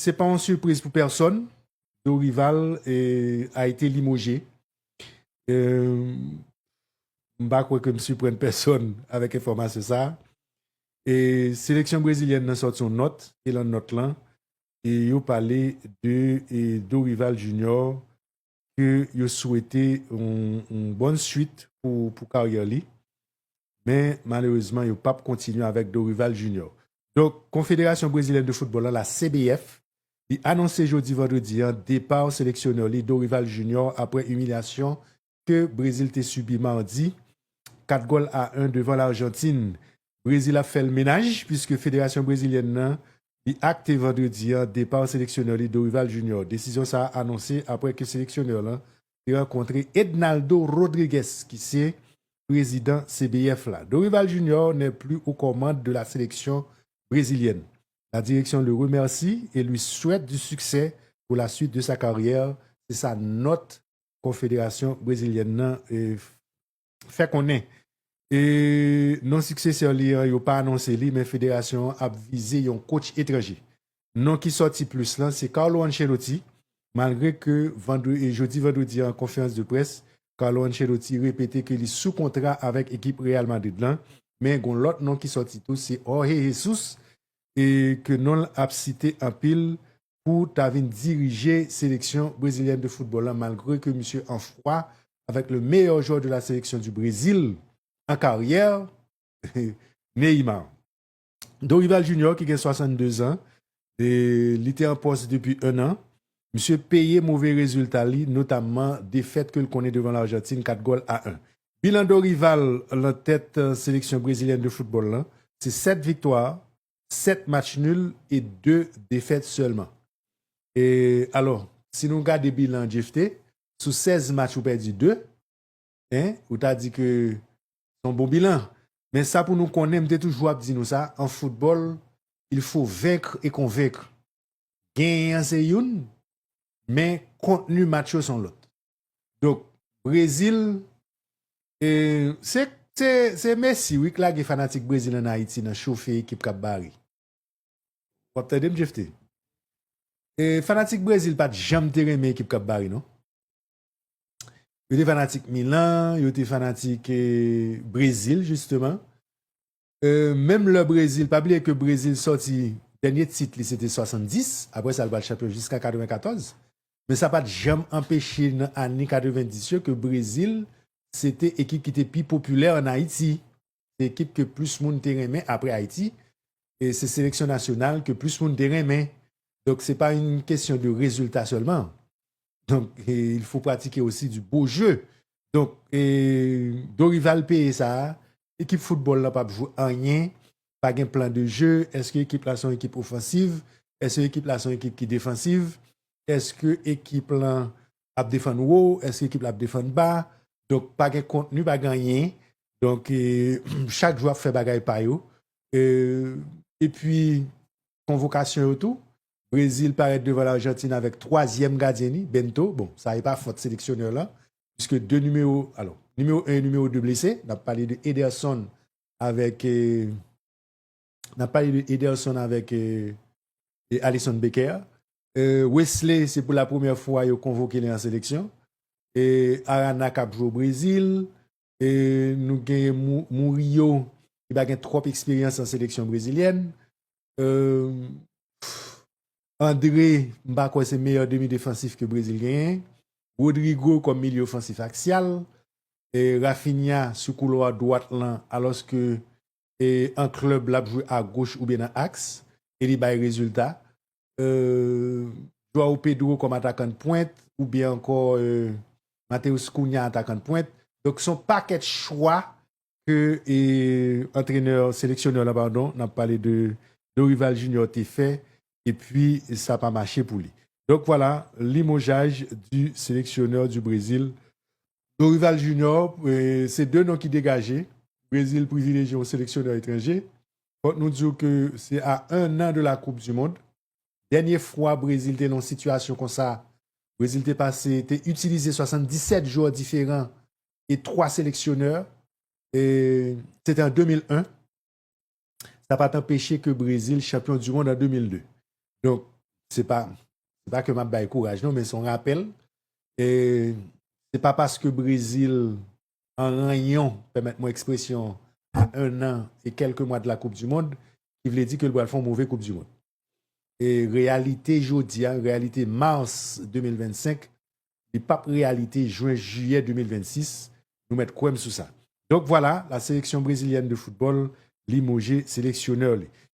c'est pas une surprise pour personne. Dorival a été limogé. Je ne crois pas que je surprenne personne avec information ça. Et sélection brésilienne a sorti une note, et la note là, et il a parlé de Dorival Junior que il souhaitait une bonne suite pour carrière li, mais malheureusement il n'a pas continué avec Dorival Junior. Donc Confédération brésilienne de football la CBF il a annoncé jeudi vendredi un départ sélectionneur li Dorival Junior après humiliation que Brésil t'a subi mardi 4-1 devant l'Argentine. Brésil a fait le ménage puisque Fédération brésilienne a acté vendredi un départ sélectionneur li Dorival Junior. Décision ça a annoncé après que le sélectionneur là a rencontré Ednaldo Rodriguez qui c'est président CBF là. Dorival Junior n'est plus aux commandes de la sélection brésilienne. La direction le remercie et lui souhaite du succès pour la suite de sa carrière. C'est sa note Confédération brésilienne fait qu'on est. Et non successeur li yo pas annoncé li mais fédération a visé un coach étranger. Non qui sorti plus là c'est Carlo Ancelotti malgré que vendredi en conférence de presse Carlo Ancelotti répétait qu'il est sous contrat avec l'équipe Real Madrid là mais gon l'autre nom qui sorti tout c'est Jorge Jesus et que non a cité en pile pour t'avoir dirigé sélection brésilienne de football là, malgré que monsieur en froid avec le meilleur joueur de la sélection du Brésil en carrière, Neymar. Dorival Junior, qui a 62 ans, il était en poste depuis un an. Monsieur payé mauvais résultats, notamment défaite que le connaît devant l'Argentine, 4-1. Bilan Dorival, la tête sélection brésilienne de football, c'est 7 victoires, 7 matchs nuls et 2 défaites seulement. Et alors, si nous regardons le bilan GFT, sous 16 matchs, vous perdu 2. Vous t'as dit que un bon bilan. Mais ça, pour nous connaître, je toujours dit nous ça, en football, il faut vaincre et convaincre. Gagner, c'est une, mais contenu match sont l'autre. Donc, Brésil, c'est Messi, oui, que là, les fanatiques brésiliens en Haïti, dans chauffé équipe Cap Barry. Vous avez peut-être dit, et fanatique Brésil, pas jamais terrain équipe Cap Barry, non? Il était fanatique Milan, il était fanatique Brésil, justement. Même le Brésil, pas oublier que le Brésil sorti, dernier titre, c'était 70. Après, ça va le champion jusqu'à 94. Mais ça n'a pas jamais empêché dans l'année 90 que le Brésil, c'était l'équipe qui était plus populaire en Haïti. C'est l'équipe que plus de monde aimé après Haïti. Et c'est sélection nationale que plus de monde aimé. Donc, ce n'est pas une question de résultat seulement. Donc, il faut pratiquer aussi du beau jeu. Donc, Dorival paye ça. L'équipe football n'a pas joué rien. Pas un plan de jeu. Est-ce que l'équipe là sont équipe offensive? Est-ce que l'équipe là sont équipe qui est défensive? Est-ce que l'équipe là a défendu haut? Est-ce que l'équipe là a défendu bas? Donc, pas de contenu, pas gagné. Donc, chaque joueur fait bagaille par eux. Et puis, convocation et tout. Brésil paraît devant l'Argentine avec 3e gardien, Bento. Bon, ça n'est pas faute sélectionneur là, puisque deux numéros, alors, numéro 1 et numéro 2 blessés. On a parlé de Ederson avec, Alisson Becker. Wesley, c'est pour la première fois qu'il a convoqué en sélection. Et Arana qui joue au Brésil. Et nous avons Murillo qui a trop d'expérience en sélection brésilienne. André, c'est le meilleur demi-défensif que le Brésil gagne. Rodrigo comme milieu offensif axial. Et Rafinha sous couloir droite là, alors que un club l'a joué à gauche ou bien à axe. Et il y a des résultats. Joao Pedro comme attaquant de pointe ou bien encore Mateus Cunha attaquant de pointe. Donc son paquet de choix que entraîneur, sélectionneur là, pardon, on a parlé de Dorival Junior t'est fait. Et puis, ça n'a pas marché pour lui. Donc voilà, limogeage du sélectionneur du Brésil. Dorival Junior, c'est 2 noms qui dégageaient. Brésil privilégié au sélectionneur étranger. On nous dit que c'est à 1 an de la Coupe du Monde. Dernière fois, Brésil était dans une situation comme ça. Brésil était utilisé 77 joueurs différents et 3 sélectionneurs. Et c'était en 2001. Ça n'a pas empêché que Brésil champion du monde en 2002. Donc, c'est pas que m'a bail courage, non, mais son rappel. Et c'est pas parce que Brésil, en rayon, permettez-moi expression, à 1 an et quelques mois de la Coupe du Monde, qui voulait dire que le Brésil fait une mauvaise Coupe du Monde. Et réalité jeudi, réalité mars 2025, et pas réalité juin-juillet 2026, nous mettre quoi sous ça. Donc voilà, la sélection brésilienne de football, limogé sélectionneur.